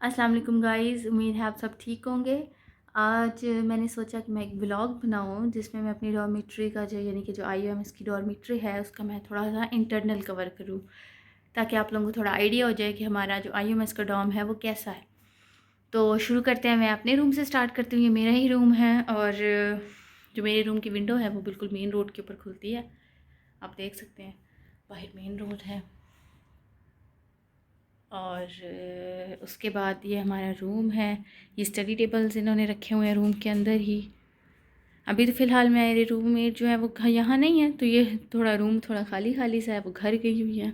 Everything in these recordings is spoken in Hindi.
अस्सलाम वालेकुम गाइज़, उम्मीद है आप सब ठीक होंगे। आज मैंने सोचा कि मैं एक व्लॉग बनाऊँ जिसमें मैं अपनी डॉर्मिट्री का जो यानी कि जो आईयूएमएस की डॉर्मिट्री है उसका मैं थोड़ा सा इंटरनल कवर करूँ, ताकि आप लोगों को थोड़ा आइडिया हो जाए कि हमारा जो आईयूएमएस का डॉर्म है वो कैसा है। तो शुरू करते हैं, मैं अपने रूम से स्टार्ट करती हूँ। ये मेरा ही रूम है और जो मेरे रूम की विंडो है वो बिल्कुल मेन रोड के ऊपर खुलती है। आप देख सकते हैं बाहर मेन रोड है। और उसके बाद ये हमारा रूम है। ये स्टडी टेबल्स इन्होंने रखे हुए हैं रूम के अंदर ही। अभी तो फ़िलहाल मेरे रूममेट जो है वो यहाँ नहीं है, तो ये थोड़ा रूम थोड़ा खाली खाली सा है, वो घर गई हुई है।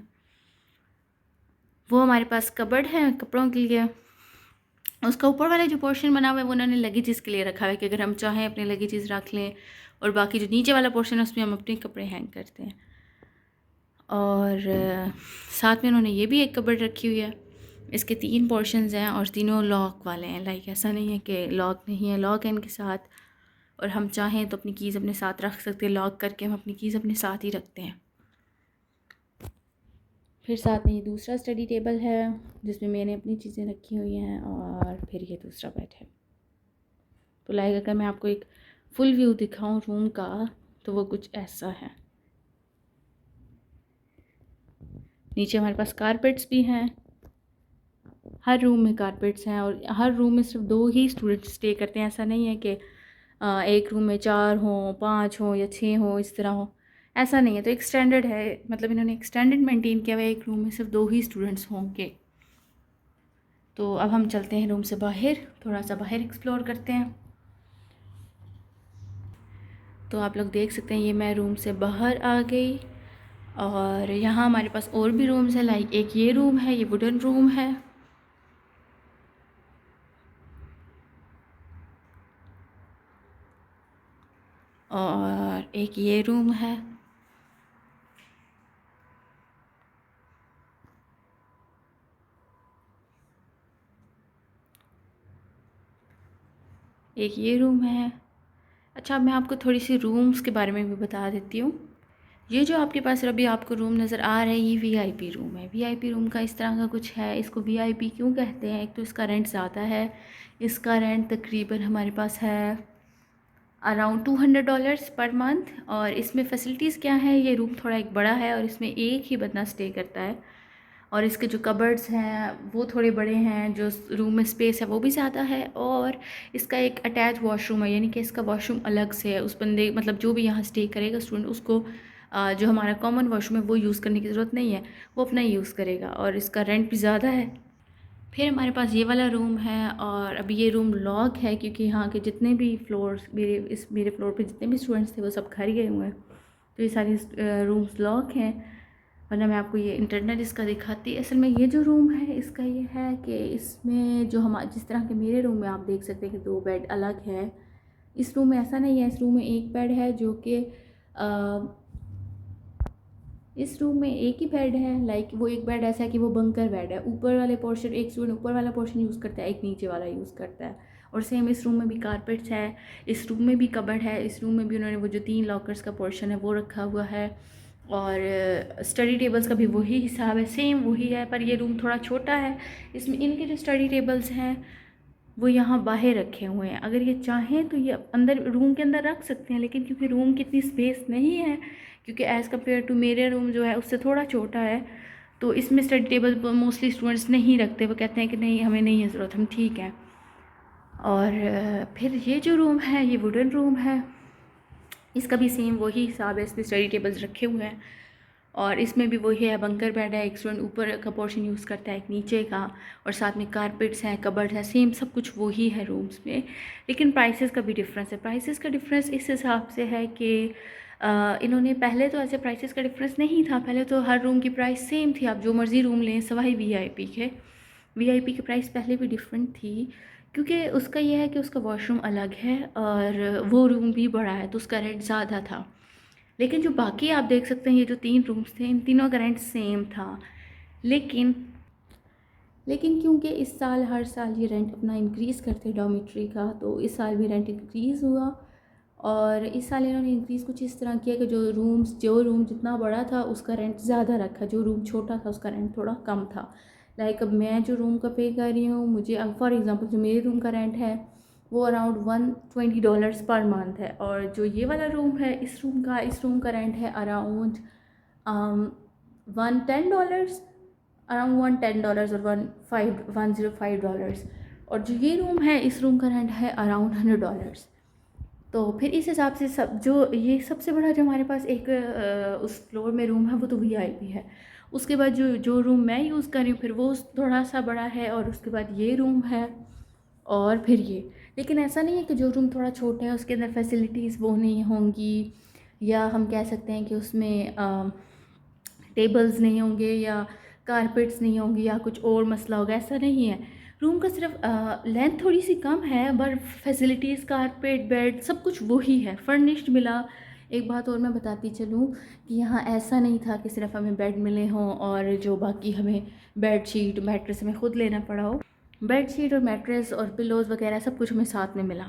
वो हमारे पास कबर्ड है कपड़ों के लिए। उसका ऊपर वाला जो पोर्शन बना हुआ है वो उन्होंने लगेजेस के लिए रखा हुआ है कि अगर हम चाहें अपने लगेजेस रख लें, और बाकी जो नीचे वाला पोर्शन है उसमें हम अपने कपड़े हैंग करते हैं। और साथ में उन्होंने ये भी एक कबर्ड रखी हुई है। इसके 3 पोर्शंस हैं और तीनों लॉक वाले हैं। लाइक ऐसा नहीं है कि लॉक नहीं है, लॉक है इनके साथ। और हम चाहें तो अपनी कीज़ अपने साथ रख सकते हैं, लॉक करके हम अपनी कीज़ अपने साथ ही रखते हैं। फिर साथ में ये दूसरा स्टडी टेबल है जिसमें मैंने अपनी चीज़ें रखी हुई हैं, और फिर ये दूसरा बेड है। तो लाइक अगर मैं आपको एक फुल व्यू दिखाऊं रूम का तो वो कुछ ऐसा है। नीचे हमारे पास कारपेट्स भी हैं, हर रूम में कारपेट्स हैं, और हर रूम में सिर्फ 2 ही स्टूडेंट स्टे करते हैं। ऐसा नहीं है कि एक रूम में 4 हों, 5 हों या 6 हों, इस तरह हो, ऐसा नहीं है। तो एक स्टैंडर्ड है, मतलब इन्होंने एक स्टैंडर्ड मेंटेन किया हुआ है। एक रूम में सिर्फ 2 ही स्टूडेंट्स होंगे। तो अब हम चलते हैं रूम से बाहर, थोड़ा सा बाहर एक्सप्लोर करते हैं। तो आप लोग देख सकते हैं ये मैं रूम से बाहर आ गई, और यहाँ हमारे पास और भी रूम्स हैं। लाइक एक ये रूम है, ये वुडन रूम है। और एक ये रूम है। एक ये रूम है। अच्छा, अब मैं आपको थोड़ी सी रूम्स के बारे में भी बता देती हूँ। ये जो आपके पास अभी आपको रूम नज़र आ रहा है ये वीआईपी रूम है। वीआईपी रूम का इस तरह का कुछ है। इसको वीआईपी क्यों कहते हैं? एक तो इसका रेंट ज़्यादा है। इसका रेंट तकरीबन हमारे पास है अराउंड $200 पर मंथ। और इसमें फ़ैसिलिटीज़ क्या है, ये रूम थोड़ा एक बड़ा है और इसमें एक ही बंदा स्टे करता है। और इसके जो कबर्ड्स हैं वो थोड़े बड़े हैं, जो रूम में स्पेस है वो भी ज़्यादा है। और इसका एक अटैच वॉशरूम है, यानी कि इसका वॉशरूम अलग से है। उस बंदे मतलब जो भी यहाँ स्टे करेगा स्टूडेंट, उसको जो हमारा कॉमन वॉशरूम है वो यूज़ करने की ज़रूरत नहीं है, वो अपना यूज़ करेगा। और इसका रेंट भी ज़्यादा है। फिर हमारे पास ये वाला रूम है, और अभी ये रूम लॉक है क्योंकि यहाँ के जितने भी फ्लोर्स मेरे फ्लोर पे जितने भी स्टूडेंट्स थे वो सब घर गए हुए हैं, तो ये सारे रूम्स लॉक हैं। वरना मैं आपको ये इंटरनल इसका दिखाती। असल में ये जो रूम है इसका ये है कि इसमें जो हम जिस तरह के मेरे रूम में आप देख सकते हैं कि 2 बेड अलग है, इस रूम में ऐसा नहीं है। इस रूम में एक बेड है जो कि इस रूम में एक ही बेड है। लाइक वो एक बेड ऐसा है कि वो बंकर बेड है। ऊपर वाले पोर्शन एक स्टूडेंट ऊपर वाला पोर्शन यूज़ करता है, एक नीचे वाला यूज़ करता है। और सेम इस रूम में भी कारपेट्स है, इस रूम में भी कबर्ड है, इस रूम में भी उन्होंने वो जो 3 लॉकर्स का पोर्शन है वो रखा हुआ है। और स्टडी टेबल्स का भी वही हिसाब है, सेम वही है, पर ये रूम थोड़ा छोटा है। इसमें इनके जो स्टडी टेबल्स हैं वो यहाँ बाहर रखे हुए हैं। अगर ये चाहें तो ये अंदर रूम के अंदर रख सकते हैं, लेकिन क्योंकि रूम की इतनी स्पेस नहीं है, क्योंकि एज़ कम्पेयर टू मेरे रूम जो है उससे थोड़ा छोटा है, तो इसमें स्टडी टेबल मोस्टली स्टूडेंट्स नहीं रखते। वो कहते हैं कि नहीं, हमें नहीं है ज़रूरत, हम ठीक है। और फिर ये जो रूम है ये वुडन रूम है। इसका भी सेम वही हिसाब है, इसमें स्टडी टेबल्स रखे हुए हैं। और इसमें भी वही है, बंकर बेड है, एक स्टूडेंट ऊपर का पोर्शन यूज़ करता है, एक नीचे का। और साथ में कारपेट्स हैं, कबर्ड है, सेम सब कुछ वही है रूम्स में। लेकिन प्राइसेस का भी डिफरेंस है। प्राइसेस का डिफरेंस इस हिसाब से है कि इन्होंने पहले तो ऐसे प्राइसेस का डिफरेंस नहीं था। पहले तो हर रूम की प्राइस सेम थी, आप जो मर्ज़ी रूम लें सवाई वीआईपी के। वीआईपी की प्राइस पहले भी डिफरेंट थी, क्योंकि उसका यह है कि उसका वॉशरूम अलग है और वो रूम भी बड़ा है, तो उसका रेंट ज़्यादा था। लेकिन जो बाकी आप देख सकते हैं ये जो 3 रूम्स थे, इन तीनों का रेंट सेम था। लेकिन लेकिन क्योंकि इस साल हर साल ये रेंट अपना इंक्रीज़ करते डॉर्मिट्री का, तो इस साल भी रेंट इंक्रीज़ हुआ। और इस साल इन्होंने इंक्रीज़ कुछ इस तरह किया कि जो रूम जितना बड़ा था उसका रेंट ज़्यादा रखा, जो रूम छोटा था उसका रेंट थोड़ा कम था। लाइक अब मैं जो रूम का पे कर रही हूँ, मुझे अब फॉर एग्ज़ाम्पल जो मेरे रूम का रेंट है वो अराउंड $120 पर मंथ है, और जो ये वाला रूम है इस रूम का रेंट है अराउंड $110, अराउंड $110 और $105, और जो ये रूम है इस रूम का रेंट है अराउंड $100। तो फिर इस हिसाब से सब जो ये सबसे बड़ा जो हमारे पास एक उस फ्लोर में रूम है वो तो वीआईपी है। उसके बाद जो जो रूम मैं यूज़ कर रही हूँ फिर वो थोड़ा सा बड़ा है, और उसके बाद ये रूम है, और फिर ये। लेकिन ऐसा नहीं है कि जो रूम थोड़ा छोटा है उसके अंदर फैसिलिटीज़ वो नहीं होंगी, या हम कह सकते हैं कि उसमें टेबल्स नहीं होंगे या कारपेट्स नहीं होंगे या कुछ और मसला होगा, ऐसा नहीं है। रूम का सिर्फ लेंथ थोड़ी सी कम है, बट फैसिलिटीज़ कारपेट बेड सब कुछ वही है, फर्निश्ड मिला। एक बात और मैं बताती चलूँ कि यहाँ ऐसा नहीं था कि सिर्फ हमें बेड मिले हों और जो बाकी हमें बेड शीट मैट्रेस हमें ख़ुद लेना पड़ा हो। बेड शीट और मैट्रेस और पिलोज़ वगैरह सब कुछ हमें साथ में मिला।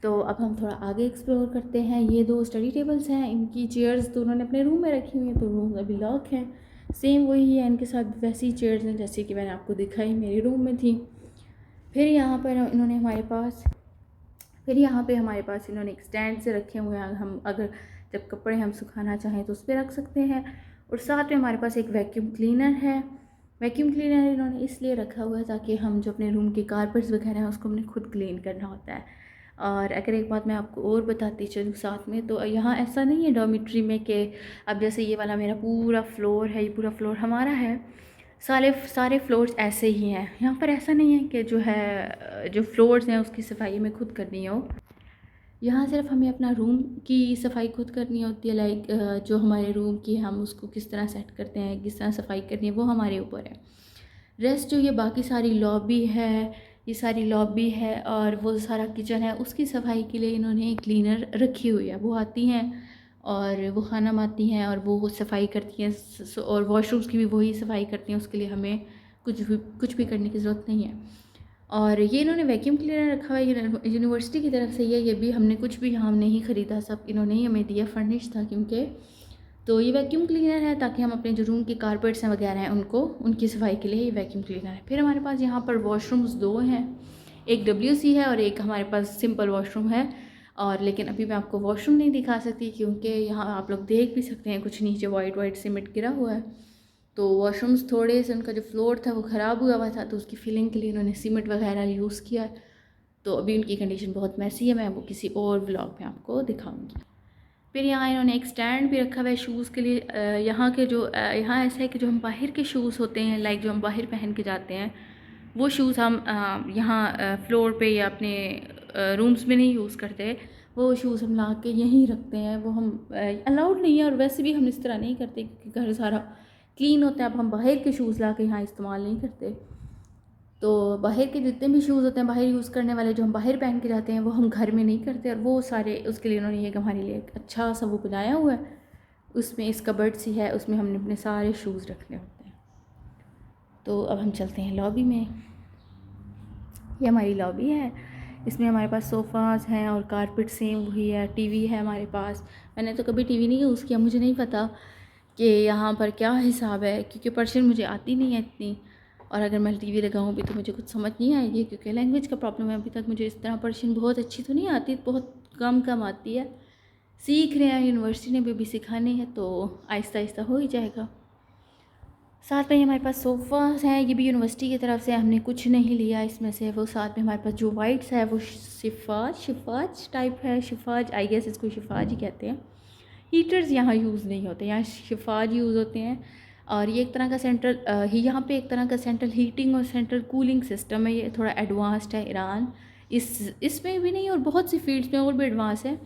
तो अब हम थोड़ा आगे एक्सप्लोर करते हैं। ये 2 स्टडी टेबल्स हैं, इनकी चेयर्स तो उन्होंने अपने रूम में रखी हुई हैं, तो रूम अभी लॉक है। सेम वही है, इनके साथ वैसी चेयर्स हैं जैसे कि मैंने आपको दिखाई मेरे रूम में थी। फिर यहाँ पर इन्होंने हमारे पास इन्होंने एक स्टैंड से रखे हुए हैं, हम अगर जब कपड़े हम सुखाना चाहें तो उस पर रख सकते हैं। और साथ में हमारे पास एक वैक्यूम क्लीनर है। वैक्यूम क्लीनर इन्होंने इसलिए रखा हुआ है ताकि हम जो अपने रूम के कारपेट्स वगैरह हैं उसको हमने खुद क्लीन करना होता है। और अगर एक बात मैं आपको और बताती चलूँ साथ में, तो यहाँ ऐसा नहीं है डॉर्मिट्री में कि अब जैसे ये वाला मेरा पूरा फ्लोर है, ये पूरा फ्लोर हमारा है, सारे फ्लोर्स ऐसे ही हैं। यहाँ पर ऐसा नहीं है कि जो है जो फ्लोर्स हैं उसकी सफाई हमें खुद करनी हो। यहाँ सिर्फ हमें अपना रूम की सफाई खुद करनी होती है। लाइक जो हमारे रूम की हम उसको किस तरह सेट करते हैं, किस तरह सफाई करनी है, वो हमारे ऊपर है। रेस्ट जो ये बाकी सारी लॉबी है और वो सारा किचन है, उसकी सफाई के लिए इन्होंने क्लीनर रखी हुई है। वो आती हैं और वो खाना बनाती हैं और वो सफाई करती हैं, और वॉशरूम्स की भी वही सफाई करती हैं। उसके लिए हमें कुछ भी करने की ज़रूरत नहीं है। और ये इन्होंने वैक्यूम क्लीनर रखा हुआ है, यूनिवर्सिटी की तरफ से ये भी हमने कुछ भी यहाँ नहीं ख़रीदा, सब इन्होंने ही हमें दिया, फर्निश था क्योंकि। तो ये वैक्यूम क्लीनर है ताकि हम अपने जो रूम के कारपेट्स हैं वगैरह हैं उनकी सफाई के लिए ये वैक्यूम क्लीनर है। फिर हमारे पास यहाँ पर वॉशरूम्स 2 हैं, एक WC है और एक हमारे पास सिंपल वॉशरूम है। और लेकिन अभी मैं आपको वॉशरूम नहीं दिखा सकती क्योंकि यहाँ आप लोग देख भी सकते हैं कुछ नीचे वाइट सीमेंट गिरा हुआ है। तो वॉशरूम्स थोड़े से उनका जो फ्लोर था वो ख़राब हुआ था, तो उसकी फिलिंग के लिए उन्होंने सीमेंट वगैरह यूज़ किया। तो अभी उनकी कंडीशन बहुत मैसी है, मैं वो किसी और व्लॉग में आपको दिखाऊंगी। फिर यहाँ इन्होंने एक स्टैंड भी रखा हुआ है शूज़ के लिए। यहाँ ऐसा है कि जो हम बाहर के शूज़ होते हैं, लाइक जो हम बाहर पहन के जाते हैं, वो शूज़ हम यहाँ फ्लोर पे या अपने रूम्स में नहीं यूज़ करते। वो शूज़ हम ला के यहीं रखते हैं, वो हम अलाउड नहीं है, और वैसे भी हम इस तरह नहीं करते क्योंकि घर सारा क्लीन होता है। अब हम बाहर के शूज़ ला के यहाँ इस्तेमाल नहीं करते। तो बाहर के जितने भी शूज़ होते हैं बाहर यूज़ करने वाले, जो हम बाहर पहन के जाते हैं, वो हम घर में नहीं करते। और वो सारे उसके लिए उन्होंने ये हमारे लिए एक अच्छा सा वो बनाया हुआ है, उसमें इस कबर्ड सी है, उसमें हमने अपने सारे शूज़ रखने होते हैं। तो अब हम चलते हैं लॉबी में। ये हमारी लॉबी है, इसमें हमारे पास सोफ़ाज़ हैं और कारपेट सेम वही है। टीवी है हमारे पास। मैंने तो कभी टीवी नहीं यूज़ किया, मुझे नहीं पता कि यहाँ पर क्या हिसाब है क्योंकि पर्शियन मुझे आती नहीं है इतनी, और अगर मैं टीवी लगाऊँ भी तो मुझे कुछ समझ नहीं आएगी क्योंकि लैंग्वेज का प्रॉब्लम है। अभी तक मुझे इस तरह पर्शियन बहुत अच्छी तो नहीं आती, बहुत कम आती है। सीख रहे हैं, यूनिवर्सिटी ने भी सिखानी है, तो आहिस्ता आहिस्ता हो ही जाएगा। साथ में हमारे पास सोफ़ास हैं, ये भी यूनिवर्सिटी की तरफ से, हमने कुछ नहीं लिया इसमें से। वो साथ में हमारे पास जो वाइट्स है वो शिफाज टाइप है, शिफाज आई गेस इसको शिफाज ही कहते हैं। हीटर्स यहाँ यूज़ नहीं होते, यहाँ शिफाज यूज़ होते हैं। और ये एक तरह का यहाँ पे एक तरह का सेंट्रल हीटिंग और सेंट्रल कूलिंग सिस्टम है। ये थोड़ा एडवांस्ड है ईरान, इसमें भी नहीं और बहुत सी फील्ड्स में और भी एडवांस है,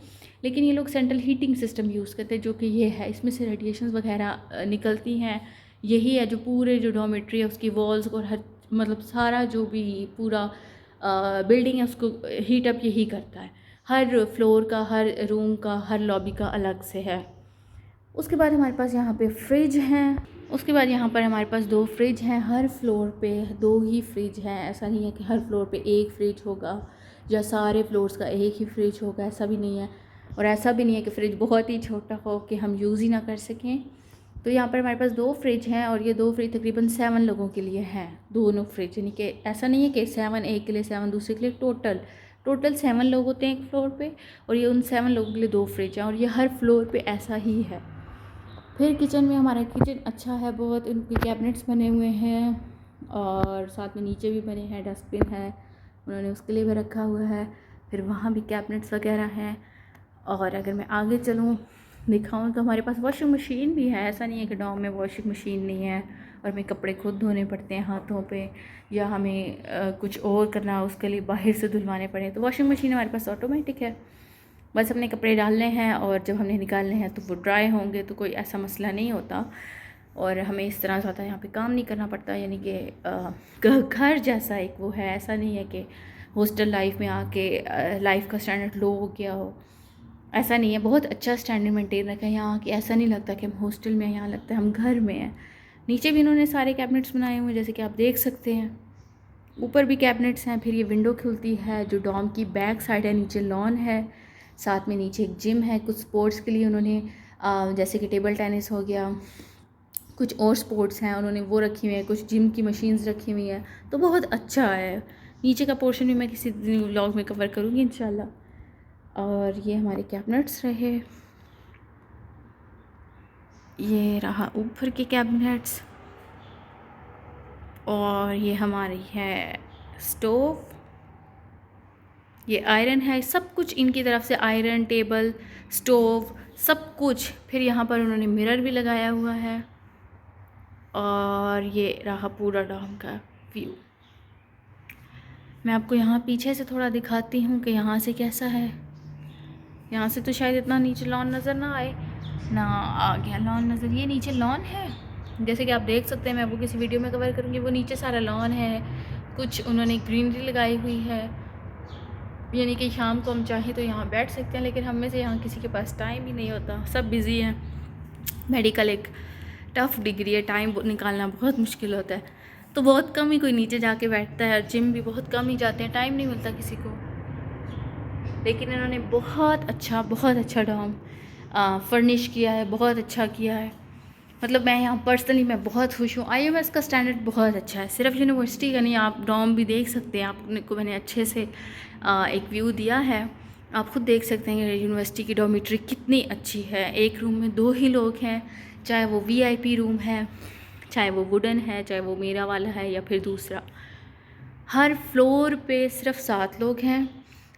लेकिन ये लोग सेंट्रल हीटिंग सिस्टम यूज़ करते हैं जो कि ये है। इसमें से रेडिएशंस वगैरह निकलती हैं। यही है जो पूरे जो डॉर्मेट्री है उसकी वॉल्स और हर मतलब सारा जो भी पूरा बिल्डिंग है उसको हीट अप यही करता है। हर फ्लोर का, हर रूम का, हर लॉबी का अलग से है। उसके बाद हमारे पास यहाँ पे फ्रिज हैं। उसके बाद यहाँ पर हमारे पास 2 फ्रिज हैं, हर फ्लोर पे 2 ही फ्रिज हैं। ऐसा नहीं है कि हर फ्लोर पे एक फ्रिज होगा या सारे फ्लोर्स का एक ही फ्रिज होगा, ऐसा भी नहीं है। और ऐसा भी नहीं है कि फ़्रिज बहुत ही छोटा हो कि हम यूज़ ही ना कर सकें। तो यहाँ पर हमारे पास 2 फ्रिज हैं और ये 2 फ्रिज तकरीबन 7 लोगों के लिए हैं, दोनों फ्रिज, यानी कि ऐसा नहीं है कि 7 एक के लिए 7 दूसरे के लिए, टोटल 7 लोग होते हैं एक फ्लोर पे, और ये उन 7 लोगों के लिए 2 फ्रिज हैं और ये हर फ्लोर पे ऐसा ही है। फिर किचन में हमारा किचन अच्छा है बहुत, इनके कैबिनेट्स बने हुए हैं और साथ में नीचे भी बने हैं, डस्टबिन है उन्होंने उसके लिए भी रखा हुआ है। फिर वहाँ भी कैबिनेट्स वगैरह हैं। और अगर मैं आगे चलूँ दिखाऊँ तो हमारे पास वॉशिंग मशीन भी है, ऐसा नहीं है कि डॉम में वॉशिंग मशीन नहीं है और हमें कपड़े खुद धोने पड़ते हैं हाथों पे, या हमें कुछ और करना हो उसके लिए बाहर से धुलवाने पड़े। तो वॉशिंग मशीन हमारे पास ऑटोमेटिक है, बस अपने कपड़े डालने हैं और जब हमने निकालने हैं तो वो ड्राई होंगे, तो कोई ऐसा मसला नहीं होता और हमें इस तरह ज़्यादा यहाँ पे काम नहीं करना पड़ता। यानी कि घर जैसा एक वो है, ऐसा नहीं है कि हॉस्टल लाइफ में आके लाइफ का स्टैंडर्ड लो हो गया हो, ऐसा नहीं है। बहुत अच्छा स्टैंडर्ड मेंटेन रखा है यहाँ कि ऐसा नहीं लगता कि हम हॉस्टल में हैं, यहाँ लगता है हम घर में हैं। नीचे भी इन्होंने सारे कैबिनेट्स बनाए हुए हैं जैसे कि आप देख सकते हैं, ऊपर भी कैबिनेट्स हैं। फिर ये विंडो खुलती है जो डॉम की बैक साइड है, नीचे लॉन है, साथ में नीचे एक जिम है, कुछ स्पोर्ट्स के लिए उन्होंने जैसे कि टेबल टेनिस हो गया, कुछ और स्पोर्ट्स हैं उन्होंने वो रखी हुई हैं, कुछ जिम की मशीन्स रखी हुई हैं, तो बहुत अच्छा है। नीचे का पोर्शन भी मैं किसी दिन व्लॉग में कवर करूँगी इंशाल्लाह। और ये हमारे कैबिनेट्स रहे, ये रहा ऊपर के कैबिनेट्स, और ये हमारी है स्टोव, ये आयरन है, सब कुछ इनकी तरफ से, आयरन, टेबल, स्टोव, सब कुछ। फिर यहाँ पर उन्होंने मिरर भी लगाया हुआ है और ये रहा पूरा डॉम का व्यू। मैं आपको यहाँ पीछे से थोड़ा दिखाती हूँ कि यहाँ से कैसा है। यहाँ से तो शायद इतना नीचे लॉन नज़र ना आए, ना आ गया लॉन नज़र। ये नीचे लॉन है जैसे कि आप देख सकते हैं, मैं वो किसी वीडियो में कवर करूँगी। वो नीचे सारा लॉन है, कुछ उन्होंने ग्रीनरी लगाई हुई है, यानी कि शाम को हम चाहें तो यहाँ बैठ सकते हैं, लेकिन हम में से यहाँ किसी के पास टाइम ही नहीं होता, सब बिज़ी हैं। मेडिकल एक टफ़ डिग्री है, टाइम निकालना बहुत मुश्किल होता है, तो बहुत कम ही कोई नीचे जाके बैठता है। जिम भी बहुत कम ही जाते हैं, टाइम नहीं मिलता किसी को। लेकिन इन्होंने बहुत अच्छा डॉम फर्निश किया है, बहुत अच्छा किया है। मतलब मैं यहाँ पर्सनली मैं बहुत खुश हूँ। IMS का स्टैंडर्ड बहुत अच्छा है, सिर्फ यूनिवर्सिटी का नहीं, आप डॉम भी देख सकते हैं। आपको मैंने अच्छे से एक व्यू दिया है, आप खुद देख सकते हैं कि यूनिवर्सिटी की डॉर्मेट्री कितनी अच्छी है। एक रूम में 2 ही लोग हैं, चाहे वो VIP रूम है, चाहे वो वुडन है, चाहे वो मेरा वाला है या फिर दूसरा। हर फ्लोर पे सिर्फ 7 लोग हैं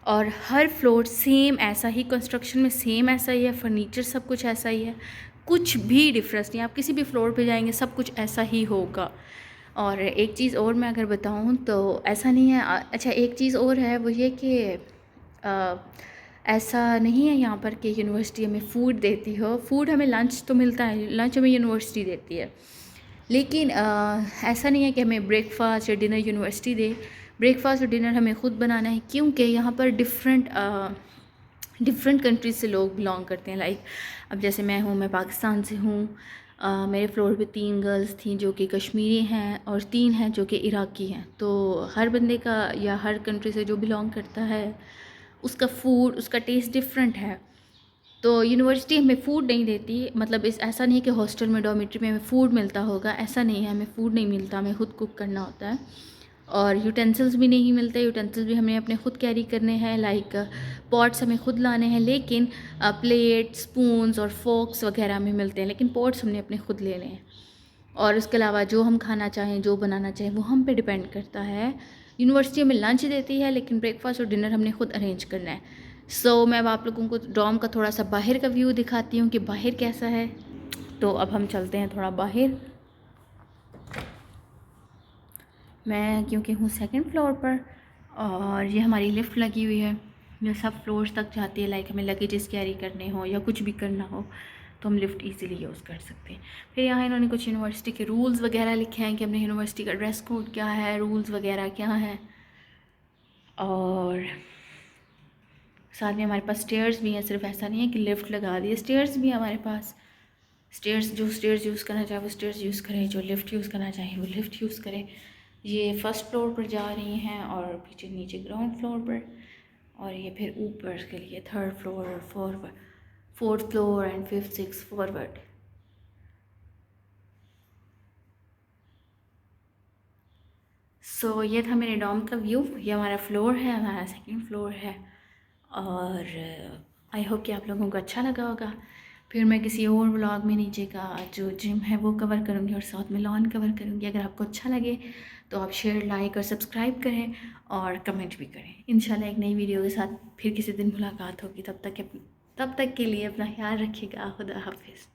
और हर फ्लोर सेम ऐसा ही, कंस्ट्रक्शन में सेम ऐसा ही है, फर्नीचर सब कुछ ऐसा ही है, कुछ भी डिफरेंस नहीं। आप किसी भी फ्लोर पे जाएंगे सब कुछ ऐसा ही होगा। और एक चीज़ और मैं अगर बताऊं तो ऐसा नहीं है, अच्छा एक चीज़ और है, वो ये कि ऐसा नहीं है यहाँ पर कि यूनिवर्सिटी हमें फ़ूड देती हो। फ़ूड हमें लंच तो मिलता है, लंच हमें यूनिवर्सिटी देती है, लेकिन ऐसा नहीं है कि हमें ब्रेकफास्ट या डिनर यूनिवर्सिटी दे। ब्रेकफास्ट और डिनर हमें ख़ुद बनाना है, क्योंकि यहाँ पर डिफरेंट कंट्रीज से लोग बिलोंग करते हैं। लाइक अब जैसे मैं पाकिस्तान से हूँ, मेरे फ्लोर पे 3 गर्ल्स थी जो कि कश्मीरी हैं और 3 हैं जो कि इराकी हैं। तो हर बंदे का या हर कंट्री से जो बिलोंग करता है उसका फ़ूड, उसका टेस्ट डिफरेंट है। तो यूनिवर्सिटी हमें फ़ूड नहीं देती, मतलब ऐसा नहीं है कि हॉस्टल में डॉर्मेट्री में हमें फ़ूड मिलता होगा, ऐसा नहीं है, हमें फ़ूड नहीं मिलता, हमें ख़ुद कुक करना होता है। और यूटेंसिल्स भी नहीं मिलते, यूटेंसिल्स भी हमें अपने ख़ुद कैरी करने हैं। लाइक पॉट्स हमें ख़ुद लाने हैं, लेकिन प्लेट, स्पून्स और फोक्स वगैरह हमें मिलते हैं, लेकिन पॉट्स हमने अपने ख़ुद लेने हैं। और उसके अलावा जो हम खाना चाहें, जो बनाना चाहें, वो हम पे डिपेंड करता है। यूनिवर्सिटी हमें लंच देती है, लेकिन ब्रेकफास्ट और डिनर हमने ख़ुद अरेंज करना है। मैं अब आप लोगों को डॉम का थोड़ा सा बाहर का व्यू दिखाती हूँ कि बाहर कैसा है। तो अब हम चलते हैं थोड़ा बाहर। मैं क्योंकि हूँ 2nd फ्लोर पर और ये हमारी लिफ्ट लगी हुई है जो सब फ्लोर्स तक जाती है। लाइक हमें लगेजेस कैरी करने हो या कुछ भी करना हो तो हम लिफ्ट इजीली यूज़ कर सकते हैं। फिर यहाँ इन्होंने कुछ यूनिवर्सिटी के रूल्स वगैरह लिखे हैं कि अपने यूनिवर्सिटी का ड्रेस कोड क्या है, रूल्स वगैरह क्या हैं। और साथ में हमारे पास स्टेयर्स भी हैं, सिर्फ ऐसा नहीं है कि लिफ्ट लगा दी है, स्टेयर्स भी है हमारे पास। जो स्टेयर्स यूज़ करना चाहे वो स्टेयर्स यूज़ करें, जो लिफ्ट यूज़ करना चाहे वो लिफ्ट यूज़ करें। ये 1st फ्लोर पर जा रही हैं और पीछे नीचे ग्राउंड फ्लोर पर, और ये फिर ऊपर के लिए 3rd फ्लोर और 4th floor and 5th 6th forward. सो ये था मेरे डॉम का व्यू। ये हमारा फ्लोर है, हमारा सेकंड फ्लोर है। और आई होप कि आप लोगों को अच्छा लगा होगा। फिर मैं किसी और व्लॉग में नीचे का जो जिम है वो कवर करूँगी और साथ में लॉन कवर करूँगी। अगर आपको अच्छा लगे तो आप शेयर, लाइक और सब्सक्राइब करें और कमेंट भी करें। इंशाल्लाह एक नई वीडियो के साथ फिर किसी दिन मुलाकात होगी। तब तक के लिए अपना ख्याल रखिएगा। खुदा हाफिज़।